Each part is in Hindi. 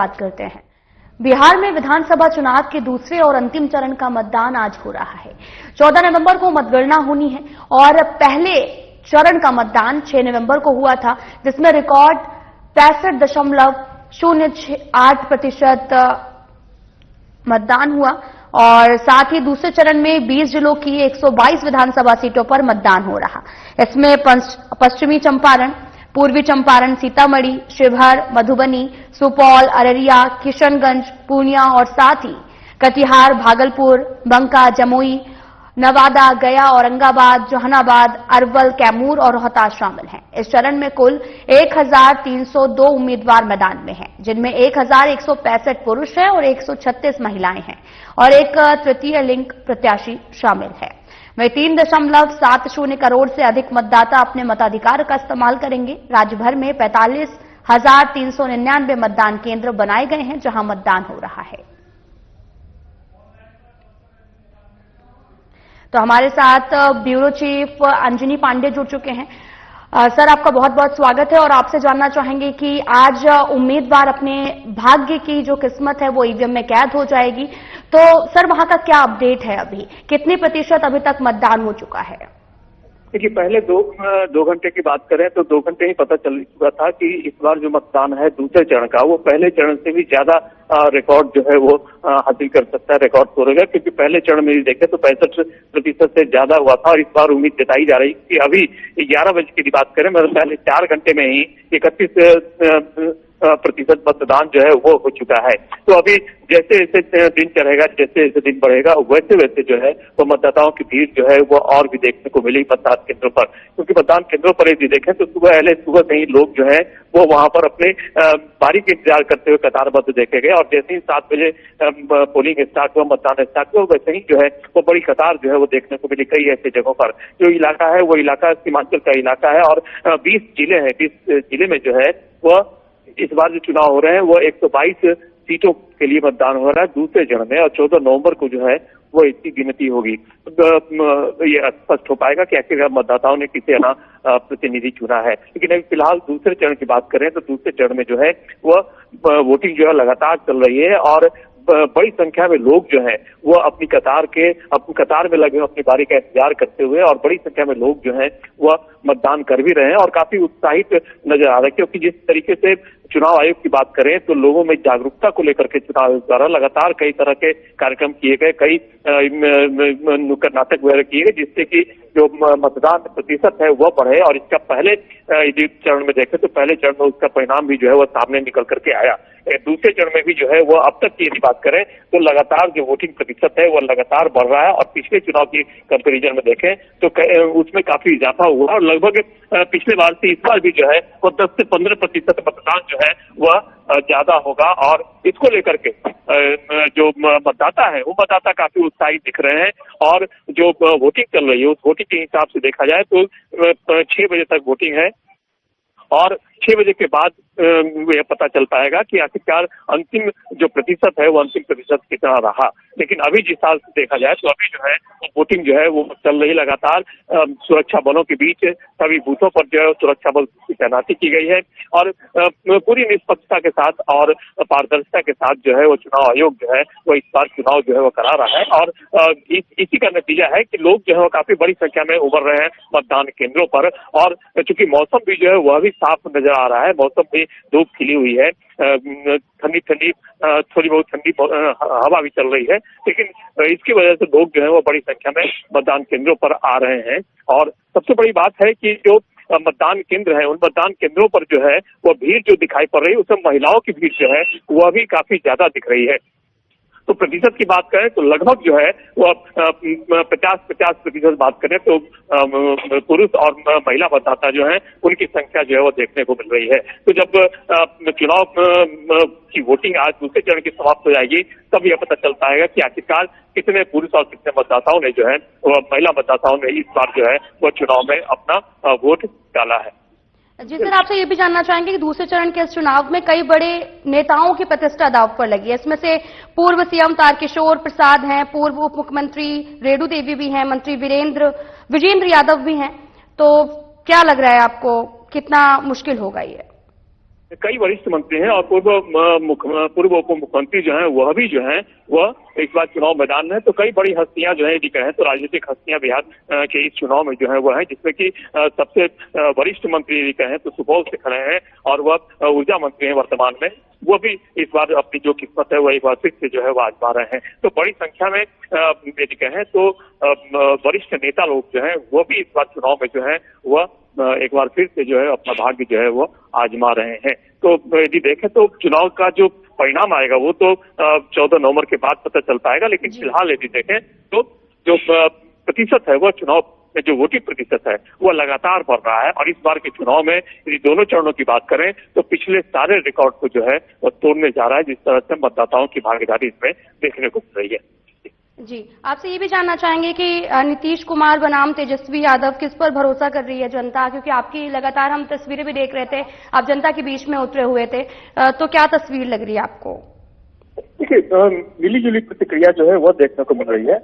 बात करते हैं। बिहार में विधानसभा चुनाव के दूसरे और अंतिम चरण का मतदान आज हो रहा है। 14 नवंबर को मतगणना होनी है और पहले चरण का मतदान 6 नवंबर को हुआ था, जिसमें रिकॉर्ड 65.08% मतदान हुआ और साथ ही दूसरे चरण में 20 जिलों की 122 विधानसभा सीटों पर मतदान हो रहा। इसमें पश्चिमी चंपारण, पूर्वी चंपारण, सीतामढ़ी, शिवहर, मधुबनी, सुपौल, अररिया, किशनगंज, पूर्णिया और साथ ही कटिहार, भागलपुर, बंका, जमुई, नवादा, गया, औरंगाबाद, जहानाबाद, अरवल, कैमूर और रोहतास शामिल हैं। इस चरण में कुल 1302 उम्मीदवार मैदान में हैं, जिनमें 1165 पुरुष हैं और 136 महिलाएं हैं और एक तृतीय लिंग प्रत्याशी शामिल है। वहीं 3.70 करोड़ से अधिक मतदाता अपने मताधिकार का इस्तेमाल करेंगे। राज्य भर में 45,399 मतदान केंद्र बनाए गए हैं, जहां मतदान हो रहा है। तो हमारे साथ ब्यूरो चीफ अंजनी पांडे जुड़ चुके हैं। सर, आपका बहुत बहुत स्वागत है और आपसे जानना चाहेंगे कि आज उम्मीदवार अपने भाग्य की जो किस्मत है वो ईवीएम में कैद हो जाएगी, तो सर वहां का क्या अपडेट है? अभी कितने प्रतिशत अभी तक मतदान हो चुका है? देखिए, पहले दो घंटे की बात करें तो 2 घंटे ही पता चल चुका था कि इस बार जो मतदान है दूसरे चरण का, वो पहले चरण से भी ज्यादा रिकॉर्ड जो है वो हासिल कर सकता है, रिकॉर्ड तोड़ेगा। क्योंकि पहले चरण में देखें तो 65% से ज्यादा हुआ था और इस बार उम्मीद जताई जा रही कि अभी 11 बजे की बात करें, मतलब पहले 4 घंटे में ही 31% मतदान जो है वो हो चुका है। तो अभी जैसे जैसे दिन चढ़ेगा, जैसे जैसे दिन बढ़ेगा, वैसे वैसे जो है वो मतदाताओं की भीड़ जो है वो और भी देखने को मिलेगी मतदान केंद्रों पर। क्योंकि मतदान केंद्रों पर यदि देखें तो सुबह से ही लोग जो है वो वहां पर अपने बारी का इंतजार करते हुए कतारबद्ध देखे गए और जैसे ही 7 बजे पोलिंग स्टार्ट हुआ, मतदान स्टार्ट हुआ, वैसे ही जो है वो बड़ी कतार जो है वो देखने को मिली कई ऐसी जगहों पर। जो इलाका है वो इलाका सीमांचल का इलाका है और 20 जिले हैं। 20 जिले में जो है वो इस बार जो चुनाव हो रहे हैं वो 122 सीटों के लिए मतदान हो रहा है दूसरे चरण में और 14 नवंबर को जो है वो इसकी गिनती होगी। ये स्पष्ट हो पाएगा कि आखिर मतदाताओं ने किसे प्रतिनिधि चुना है। लेकिन अभी फिलहाल दूसरे चरण की बात करें तो दूसरे चरण में जो है वो वोटिंग जो है लगातार चल रही है और बड़ी संख्या में लोग जो हैं वो अपनी कतार में लगे अपनी बारी का इंतजार करते हुए और बड़ी संख्या में लोग जो हैं वह मतदान कर भी रहे हैं और काफी उत्साहित नजर आ रहे हैं। क्योंकि जिस तरीके से चुनाव आयोग की बात करें तो लोगों में जागरूकता को लेकर के चुनाव आयोग द्वारा लगातार कई तरह के कार्यक्रम किए गए, कई नुक्कड़ नाटक वगैरह किए गए, जिससे कि जो मतदान प्रतिशत है वह बढ़े। और इसका पहले चरण में देखें तो पहले चरण में उसका परिणाम भी जो है वह सामने निकल करके आया। दूसरे चरण में भी जो है वो अब तक की यदि बात करें तो लगातार जो वोटिंग प्रतिशत है वो लगातार बढ़ रहा है और पिछले चुनाव की कंपेरिजन में देखें तो उसमें काफी इजाफा हुआ और लगभग पिछले बार से इस बार भी जो है वो 10 से 15% मतदान जो है वह ज्यादा होगा। और इसको लेकर के जो मतदाता है वो मतदाता काफी उत्साहित दिख रहे हैं और जो वोटिंग चल रही है उस वोटिंग के हिसाब से देखा जाए तो 6 बजे तक वोटिंग है और 6 बजे के बाद यह पता चल पाएगा कि आखिरकार अंतिम जो प्रतिशत है वो अंतिम प्रतिशत कितना रहा। लेकिन अभी जिस हाल से देखा जाए तो अभी जो है वोटिंग जो है वो चल रही लगातार। सुरक्षा बलों के बीच सभी बूथों पर जो है सुरक्षा बल की तैनाती की गई है और पूरी निष्पक्षता के साथ और पारदर्शिता के साथ जो है वो चुनाव आयोग जो है वो इस बार चुनाव जो है वो करा रहा है। और इसी का नतीजा है कि लोग जो है वो काफी बड़ी संख्या में उमड़ रहे हैं मतदान केंद्रों पर। और चूंकि मौसम भी जो है वह भी साफ नजर आ रहा है, मौसम भी धूप खिली हुई है, ठंडी थोड़ी बहुत ठंडी हवा भी चल रही है, लेकिन इसकी वजह से लोग जो है वो बड़ी संख्या में मतदान केंद्रों पर आ रहे हैं। और सबसे बड़ी बात है कि जो मतदान केंद्र है उन मतदान केंद्रों पर जो है वो भीड़ जो दिखाई पड़ रही है उसमें महिलाओं की भीड़ जो है वह भी काफी ज्यादा दिख रही है। तो प्रतिशत की बात करें तो लगभग जो है वो 50% बात करें तो पुरुष और महिला मतदाता जो है उनकी संख्या जो है वो देखने को मिल रही है। तो जब चुनाव की वोटिंग आज दूसरे चरण की समाप्त हो जाएगी तब यह पता चल पाएगा कि आखिरकार कितने पुरुष और कितने मतदाताओं ने जो है महिला मतदाताओं ने इस बार जो है वो चुनाव में अपना वोट डाला है। जी सर, आपसे ये भी जानना चाहेंगे कि दूसरे चरण के इस चुनाव में कई बड़े नेताओं की प्रतिष्ठा दांव पर लगी है। इसमें से पूर्व सीएम तारकिशोर प्रसाद हैं, पूर्व उप मुख्यमंत्री रेणु देवी भी हैं, मंत्री विजेंद्र यादव भी हैं। तो क्या लग रहा है आपको, कितना मुश्किल होगा ये? कई वरिष्ठ मंत्री हैं और पूर्व उप मुख्यमंत्री जो हैं वह भी जो हैं वह इस बार चुनाव मैदान में है। तो कई बड़ी हस्तियां जो है यदि कहें तो राजनीतिक हस्तियां बिहार के इस चुनाव में जो है वह है, जिसमें कि सबसे वरिष्ठ मंत्री यदि कहें तो सुपौल से खड़े हैं और वह ऊर्जा मंत्री हैं वर्तमान में। वो भी इस बार अपनी जो किस्मत है वह एक बार फिर से जो है वह आजमा रहे हैं। तो बड़ी संख्या में यदि कहें तो वरिष्ठ नेता लोग जो हैं वो भी इस बार चुनाव में जो है वह एक बार फिर से जो है अपना भाग्य जो है वो आजमा रहे हैं। तो यदि देखें तो चुनाव का जो परिणाम आएगा वो तो 14 नवंबर के बाद पता चल पाएगा, लेकिन फिलहाल यदि देखें तो जो प्रतिशत है वह चुनाव में जो वोटिंग प्रतिशत है वह लगातार बढ़ रहा है। और इस बार के चुनाव में यदि दोनों चरणों की बात करें तो पिछले सारे रिकॉर्ड को जो है वह तोड़ने जा रहा है, जिस तरह से मतदाताओं की भागीदारी इसमें देखने को मिल रही है। जी, आपसे ये भी जानना चाहेंगे कि नीतीश कुमार बनाम तेजस्वी यादव किस पर भरोसा कर रही है जनता, क्योंकि आपकी लगातार हम तस्वीरें भी देख रहे थे, आप जनता के बीच में उतरे हुए थे, तो क्या तस्वीर लग रही है आपको? देखिए, मिली जुली प्रतिक्रिया जो है वह देखने को मिल रही है,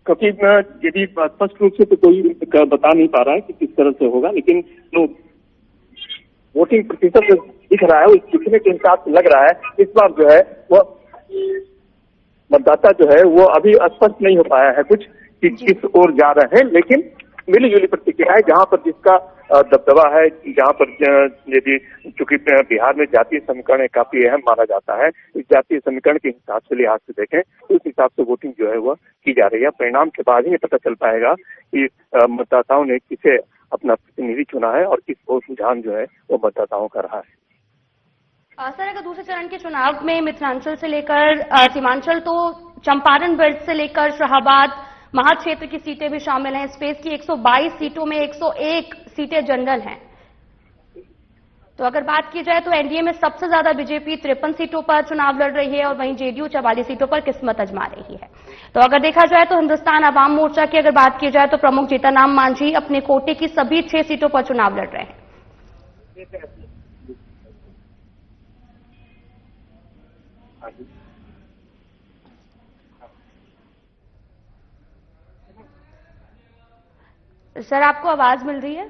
क्योंकि यदि स्पष्ट रूप से तो कोई बता नहीं पा रहा है कि किस तरह से होगा, लेकिन जो वोटिंग प्रतिशत दिख रहा है उस दिखने के हिसाब से लग रहा है इस बार जो है वह मतदाता जो है वो अभी स्पष्ट नहीं हो पाया है कुछ कि किस ओर जा रहे हैं, लेकिन मिली जुली प्रतिक्रिया है। जहां पर जिसका दबदबा है, जहां पर यदि चूंकि बिहार में जातीय समीकरण काफी अहम माना जाता है, इस जातीय समीकरण के हिसाब से लिहाज से देखें तो उस हिसाब से वोटिंग जो है वह की जा रही है। परिणाम के बाद ही पता चल पाएगा कि मतदाताओं ने किसे अपना प्रतिनिधि चुना है और किस ओर रुझान जो है वो मतदाताओं का रहा है। सर, अगर दूसरे चरण के चुनाव में मिथिलांचल से लेकर सीमांचल तो चंपारण बेल्ट से लेकर शाहाबाद महाक्षेत्र की सीटें भी शामिल हैं। स्पेस की 122 सीटों में 101 सीटें जनरल हैं। तो अगर बात की जाए तो एनडीए में सबसे ज्यादा बीजेपी 53 सीटों पर चुनाव लड़ रही है और वहीं जेडीयू 44 सीटों पर किस्मत आजमा रही है। तो अगर देखा जाए तो हिंदुस्तान अवाम मोर्चा की अगर बात की जाए तो प्रमुख जीतनराम मांझी अपने कोटे की सभी 6 सीटों पर चुनाव लड़ रहे हैं। सर, आपको आवाज मिल रही है?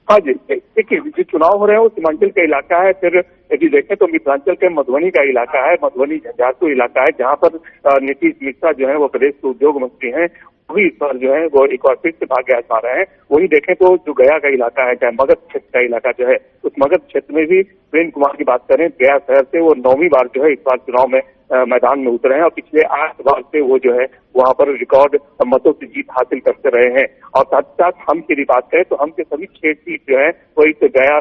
हाँ जी, देखिए जो चुनाव हो रहे हैं वो सीमांचल का इलाका है। फिर यदि देखें तो मिथिलांचल के मधुबनी का इलाका है, मधुबनी झंझारपुर इलाका है, जहाँ पर नीतीश मिश्रा जो है वो प्रदेश के उद्योग मंत्री हैं, वही इस बार जो है वो एक बार फिर से भाग्य आजमा रहे हैं। वही देखें तो जो गया का इलाका है, चाहे मगध क्षेत्र का इलाका जो है, उस मगध क्षेत्र में भी प्रेम कुमार की बात करें, गया शहर से वो 9वीं बार जो है इस बार चुनाव में मैदान में उतरे हैं और पिछले 8 बार से वो जो है वहां पर रिकॉर्ड मतों से जीत हासिल करते रहे हैं। और साथ साथ हम की बात करें तो हम के सभी 6 सीट जो है वही से गया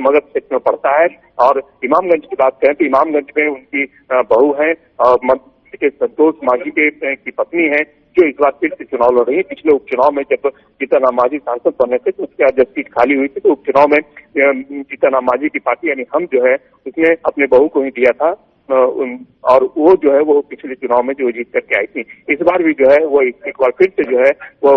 मगध क्षेत्र में पड़ता है। और इमामगंज की बात करें तो इमामगंज में उनकी बहू है और के संतोष मांझी की पत्नी है जो इस बार फिर से चुनाव लड़ रही है। पिछले उपचुनाव में जब जीतनराम मांझी सांसद बने थे तो उसके बाद जब सीट खाली हुई थी तो उपचुनाव में जीतनराम मांझी की पार्टी यानी हम जो है उसने अपने बहू को ही दिया था और वो जो है वो पिछले चुनाव में जो जीत करके आई थी। इस बार भी जो है वो एक बार फिर से जो है वो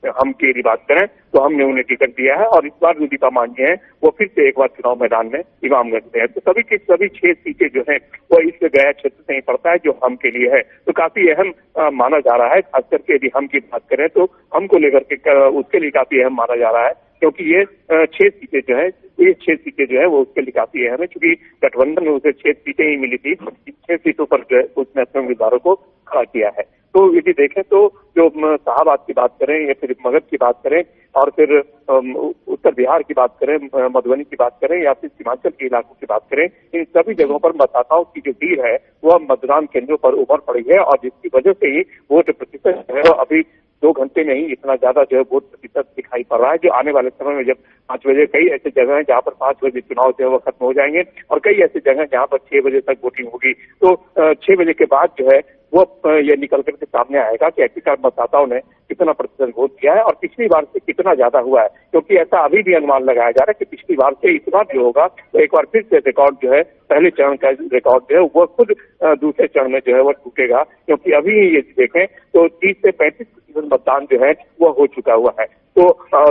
हम की बात करें तो हमने उन्हें टिकट दिया है और इस बार जो दीपा मांझी हैं वो फिर से एक बार चुनाव मैदान में इमामगंज में है। तो सभी की सभी 6 सीटें जो है वो इस गया क्षेत्र से ही पड़ता है जो हम के लिए है। तो काफी अहम माना जा रहा है, खास करके यदि हम की बात करें तो हमको लेकर के उसके लिए काफी अहम माना जा रहा है, क्योंकि ये 6 सीटें जो है ये 6 सीटें जो है वो उसके लिए काफी अहम है, क्योंकि गठबंधन में उसे 6 सीटें ही मिली थी। 6 सीटों पर जो है उसने अपने उम्मीदवारों को खड़ा किया है। तो यदि देखें तो जो शाहाबाद की बात करें या फिर मगध की बात करें और फिर उत्तर बिहार की बात करें, मधुबनी की बात करें या फिर सीमांचल के इलाकों की बात करें, इन सभी जगहों पर मतदाताओं की जो भीड़ है वह मतदान केंद्रों पर उमड़ पड़ी है और जिसकी वजह से ही वोट प्रतिशत जो है अभी 2 घंटे में ही इतना ज्यादा जो है वोट प्रतिशत दिखाई पड़ रहा है, जो आने वाले समय में जब 5 बजे कई ऐसे जगह हैं जहां पर 5 बजे चुनाव जो है वो खत्म हो जाएंगे और कई ऐसे जगह जहां पर 6 बजे तक वोटिंग होगी। तो 6 बजे के बाद जो है वो ये निकल करके सामने आएगा कि आखिरकार मतदाताओं ने कितना प्रतिशत वोट दिया है और पिछली बार से कितना ज्यादा हुआ है, क्योंकि ऐसा अभी भी अनुमान लगाया जा रहा है कि पिछली बार से इस बार जो होगा तो एक बार फिर से रिकॉर्ड जो है पहले चरण का रिकॉर्ड जो है वो खुद दूसरे चरण में जो है वो टूटेगा, क्योंकि अभी ये देखें तो 30 से 35% मतदान जो है वो हो चुका हुआ है। तो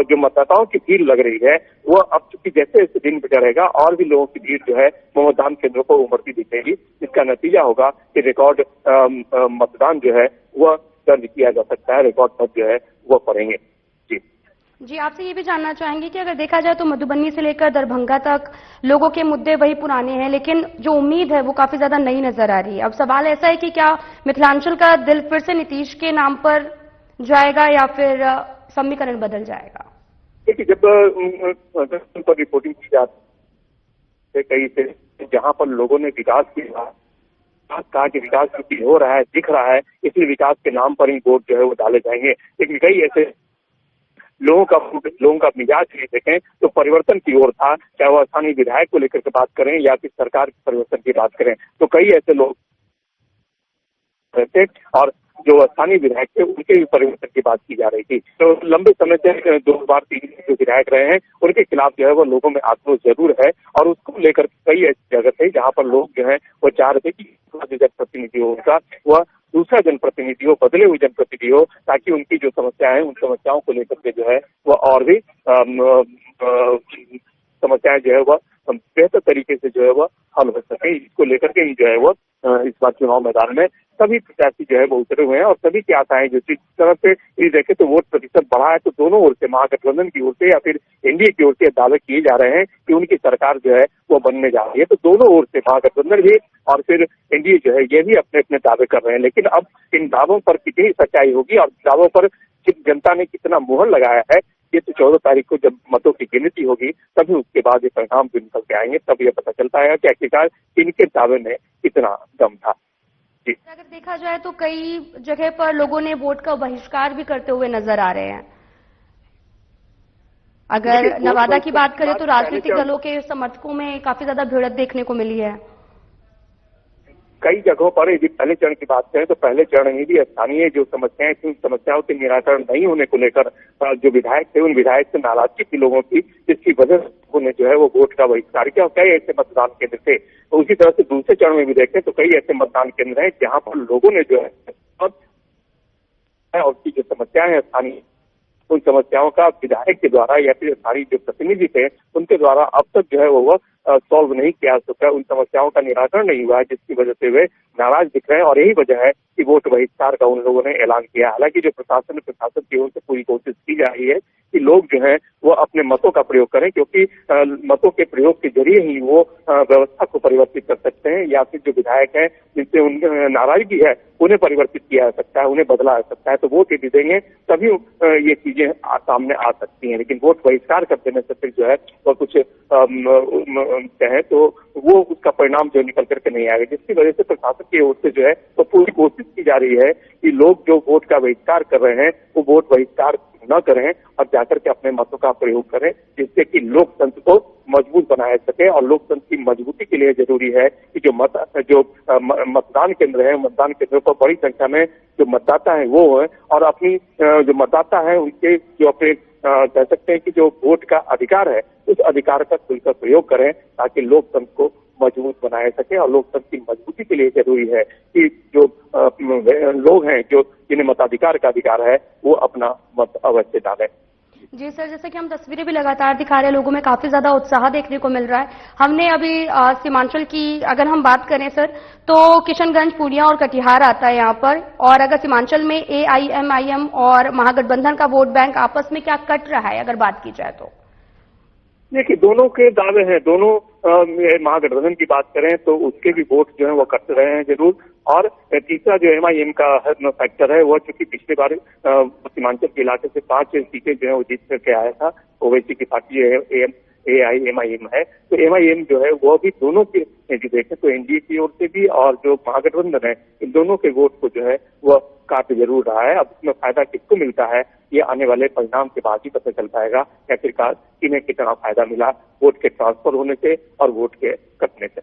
जो मतदाताओं की भीड़ लग रही है वो अब चूंकि जैसे जैसे दिन गुजरेगा और भी लोगों की भीड़ जो है वो मतदान केंद्रों पर उमड़ती दिखेगी, जिसका नतीजा होगा कि रिकॉर्ड मतदान जो है वह दर्ज किया जा सकता है, रिकॉर्ड मत जो है वो पड़ेंगे। जी जी, आपसे ये भी जानना चाहेंगे कि अगर देखा जाए तो मधुबनी से लेकर दरभंगा तक लोगों के मुद्दे वही पुराने हैं, लेकिन जो उम्मीद है वो काफी ज्यादा नई नजर आ रही है। अब सवाल ऐसा है कि क्या मिथिलांचल का दिल फिर से नीतीश के नाम पर जाएगा या फिर समीकरण बदल जाएगा? देखिए, जब पर रिपोर्टिंग की जाती है कई से, जहां पर लोगों ने विकास की कहा कि विकास क्योंकि हो रहा है, दिख रहा है, इसलिए विकास के नाम पर ही वोट जो है वो डाले जाएंगे। लेकिन कई ऐसे लोगों का मिजाज नहीं देखें तो परिवर्तन की ओर था, चाहे वो स्थानीय विधायक को लेकर के बात करें या फिर सरकार के परिवर्तन की बात करें, तो कई ऐसे लोग रहते और जो स्थानीय विधायक थे उनके भी परिवर्तन की बात की जा रही थी। तो लंबे समय से 2 बार 3 जो विधायक रहे हैं उनके खिलाफ जो है वो लोगों में आक्रोश जरूर है और उसको लेकर कई ऐसी जगह थे जहां पर लोग जो है वो चाह रहे थे कि जो जनप्रतिनिधि हो उनका वह दूसरा जनप्रतिनिधि हो, बदले हुए जनप्रतिनिधि हो, ताकि उनकी जो समस्याएं हैं उन समस्याओं को लेकर के जो है वह और भी समस्याएं जो है वह बेहतर तरीके से जो है वह हल हो सके। इसको लेकर के ही जो है वो इस बार चुनाव मैदान में सभी प्रत्याशी जो है वो उतरे हुए हैं और सभी की आशाएं जो जिस तरह से ये देखे तो वोट प्रतिशत बढ़ा है, तो दोनों ओर से महागठबंधन की ओर से या फिर एनडीए की ओर से दावे किए जा रहे हैं कि उनकी सरकार जो है वो बनने जा रही है। तो दोनों ओर से महागठबंधन भी और फिर एनडीए जो है ये भी अपने अपने दावे कर रहे हैं। लेकिन अब इन दावों पर कितनी सच्चाई होगी और दावों पर जनता ने कितना मोहर लगाया है, ये तो 14 तारीख को जब मतों की गिनती होगी तभी उसके बाद ये परिणाम भी निकल के आएंगे, तब ये पता चल पाएगा कि आखिरकार इनके दावे में कितना दम था। अगर देखा जाए तो कई जगह पर लोगों ने वोट का बहिष्कार भी करते हुए नजर आ रहे हैं। अगर नवादा की बात करें तो राजनीतिक दलों के समर्थकों में काफी ज्यादा भिड़ंत देखने को मिली है। कई जगहों पर यदि पहले चरण की बात करें तो पहले चरण में भी स्थानीय जो समस्याएं थी उन समस्याओं के निराकरण नहीं होने को लेकर जो विधायक थे उन विधायक से नाराजगी थी लोगों की, जिसकी वजह से उन्होंने जो है वो वोट का बहिष्कार किया और कई ऐसे मतदान केंद्र थे। तो उसी तरह से दूसरे चरण में भी देखें तो कई ऐसे मतदान केंद्र हैं जहां पर लोगों ने जो है उसकी जो समस्याएं हैं स्थानीय उन समस्याओं का विधायक के द्वारा या फिर स्थानीय जो प्रतिनिधि थे उनके द्वारा अब तक जो है वो सॉल्व नहीं किया सका, उन समस्याओं का निराकरण नहीं हुआ है, जिसकी वजह से वे नाराज दिख रहे हैं और यही वजह है कि वोट बहिष्कार का उन लोगों ने ऐलान किया। हालांकि जो प्रशासन की ओर से पूरी कोशिश की जा रही है कि लोग जो है वो अपने मतों का प्रयोग करें, क्योंकि मतों के प्रयोग के जरिए ही वो व्यवस्था को परिवर्तित कर सकते हैं या फिर जो विधायक हैं जिनसे उन नाराजगी है उन्हें परिवर्तित किया जा सकता है, उन्हें बदला जा सकता है। तो वोट यदि देंगे तभी ये चीजें सामने आ सकती हैं, लेकिन वोट बहिष्कार कर देने से फिर जो है वो कुछ कहें तो वो उसका परिणाम जो निकल करके नहीं आएगा, जिसकी वजह से प्रशासन की ओर से जो है तो पूरी कोशिश की जा रही है कि लोग जो वोट का बहिष्कार कर रहे हैं वो वोट बहिष्कार न करें और जाकर के अपने मतों का प्रयोग करें, जिससे कि लोकतंत्र को मजबूत बनाया सके। और लोकतंत्र की मजबूती के लिए जरूरी है कि जो मतदान केंद्र है, मतदान केंद्रों पर बड़ी संख्या में जो मतदाता है वो है और अपनी जो मतदाता है उनके जो अपने कह सकते हैं कि जो वोट का अधिकार है उस अधिकार का खुलकर प्रयोग करें ताकि लोकतंत्र को मजबूत बनाया सके। और लोकतंत्र की मजबूती के लिए जरूरी है कि जो लोग हैं जो जिन्हें मताधिकार का अधिकार है वो अपना मत अवश्य डालें। जी सर, जैसे कि हम तस्वीरें भी लगातार दिखा रहे हैं, लोगों में काफी ज्यादा उत्साह देखने को मिल रहा है। हमने अभी सीमांचल की अगर हम बात करें सर तो किशनगंज, पूर्णिया और कटिहार आता है यहाँ पर, और अगर सीमांचल में AIMIM और महागठबंधन का वोट बैंक आपस में क्या कट रहा है अगर बात की जाए तो? देखिए, दोनों के दावे हैं, दोनों महागठबंधन की बात करें तो उसके भी वोट जो है वो कट रहे हैं जरूर। और तीसरा जो MIM का फैक्टर है वो चूंकि पिछले बार सीमांचल के इलाके से 5 सीटें जो है वो जीत करके आया था, ओवैसी की पार्टी AIMIM है, तो MIM जो है वो भी दोनों के जो देखें तो एनडीए की ओर से भी और जो महागठबंधन है इन दोनों के वोट को जो है वह काट जरूर रहा है। अब इसमें फायदा किसको मिलता है ये आने वाले परिणाम के बाद ही पता चल पाएगा कि आखिरकार इन्हें कितना फायदा मिला वोट के ट्रांसफर होने से और वोट के कटने से।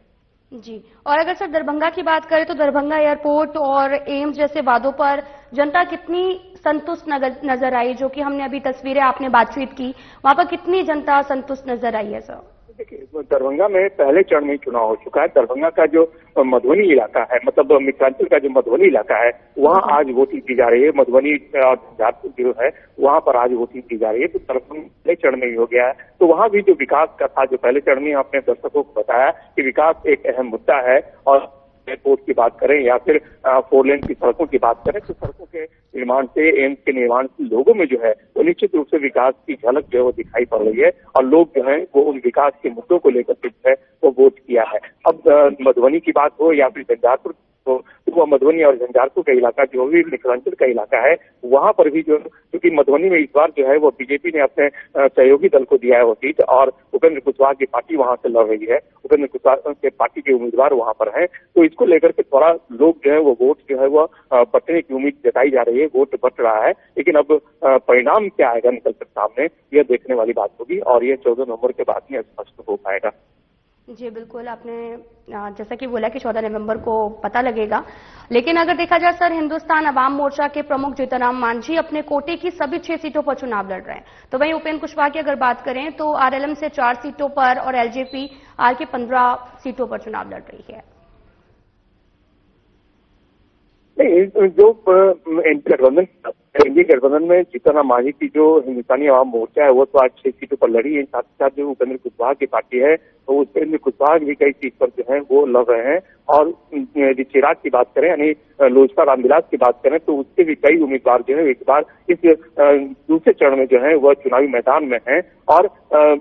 जी, और अगर सर दरभंगा की बात करें तो दरभंगा एयरपोर्ट और एम्स जैसे वादों पर जनता कितनी संतुष्ट नजर आई, जो कि हमने अभी तस्वीरें आपने बातचीत की, वहां पर कितनी जनता संतुष्ट नजर आई है सर? देखिए, दरभंगा में पहले चरण में चुनाव हो चुका है। दरभंगा का जो मधुबनी इलाका है, मतलब मिथिलांचल का जो मधुबनी इलाका है, वहाँ आज वोटिंग की जा रही है। मधुबनी और झारखंड जो है वहाँ पर आज वोटिंग की जा रही है। तो दरभंगा पहले चरण में ही हो गया है। तो वहाँ भी जो विकास का था, जो पहले चरण में आपने दर्शकों को बताया कि विकास एक अहम मुद्दा है और एयरपोर्ट की बात करें या फिर 4 लेन की सड़कों की बात करें, तो सड़कों के निर्माण से, एम्स के निर्माण से लोगों में जो है वो निश्चित रूप से विकास की झलक जो है वो दिखाई पड़ रही है और लोग जो है वो उन विकास के मुद्दों को लेकर के जो है वो वोट किया है। अब मधुबनी की बात हो या फिर झंझारपुर हो, तो वह मधुबनी और झंझारपुर का इलाका जो भी मिथिलांचल का इलाका है, वहां पर भी जो, क्योंकि मधुबनी में इस बार जो है वो बीजेपी ने अपने सहयोगी दल को दिया है वो सीट और उपेंद्र कुशवाहा की पार्टी वहां से लड़ रही है, उपेंद्र कुशवाहा के पार्टी के उम्मीदवार वहां पर हैं, तो इसको लेकर के थोड़ा लोग जो है वो वोट जो है वो बंटने की उम्मीद जताई जा रही है, वोट बंट रहा है। लेकिन अब परिणाम क्या आएगा निकल कर सामने, यह देखने वाली बात होगी और यह 14 नवंबर के बाद में स्पष्ट हो पाएगा। जी बिल्कुल, आपने जैसा कि बोला कि 14 नवंबर को पता लगेगा, लेकिन अगर देखा जाए सर, हिंदुस्तान अवाम मोर्चा के प्रमुख जीतनराम मांझी अपने कोटे की सभी 6 सीटों पर चुनाव लड़ रहे हैं। तो वहीं उपेंद्र कुशवाहा की अगर बात करें तो आरएलएम से 4 सीटों पर और एलजेपी आर के 15 सीटों पर चुनाव लड़ रही है। नहीं, जो एनडीए गठबंधन में जीतनराम मांझी की जो हिंदुस्तानी अवाम मोर्चा है वो तो आज 6 सीटों पर लड़ी है। साथ ही साथ जो उपेंद्र कुशवाहा की पार्टी है तो उपेंद्र कुशवाहा भी कई सीट पर जो है वो लड़ रहे हैं और चिराग की बात करें यानी लोजपा रामविलास की बात करें तो उसके भी कई उम्मीदवार जो है इस बार इस दूसरे चरण में जो है वह चुनावी मैदान में हैं और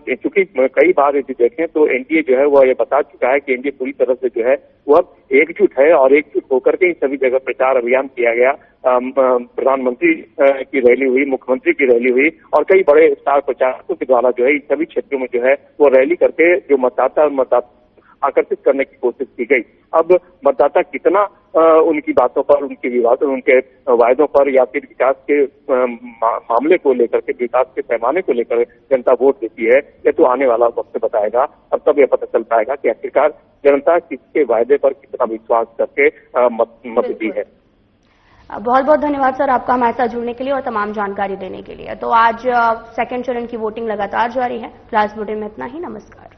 चूंकि कई बार यदि देखें तो एनडीए जो है वह ये बता चुका है कि एनडीए पूरी तरह से जो है वह एकजुट है और एकजुट होकर के ही सभी जगह प्रचार अभियान किया गया। प्रधानमंत्री की रैली हुई, मुख्यमंत्री की रैली हुई और कई बड़े स्टार प्रचारकों के द्वारा जो है इन सभी क्षेत्रों में जो है वो रैली करके जो मतदाता आकर्षित करने की कोशिश की गई। अब मतदाता कितना उनकी बातों पर, उनके विवादों, उनके वायदों पर या फिर विकास के मामले को लेकर के, विकास के पैमाने को लेकर जनता वोट देती है, यह तो आने वाला वक्त बताएगा। अब तब यह पता चल पाएगा कि आखिरकार जनता किसके वायदे पर कितना विश्वास करके मत दी है। बहुत बहुत धन्यवाद सर आपका हमारे साथ जुड़ने के लिए और तमाम जानकारी देने के लिए। तो आज सेकंड चरण की वोटिंग लगातार जारी है। फिलहाल इस बुलेटिन में इतना ही। नमस्कार।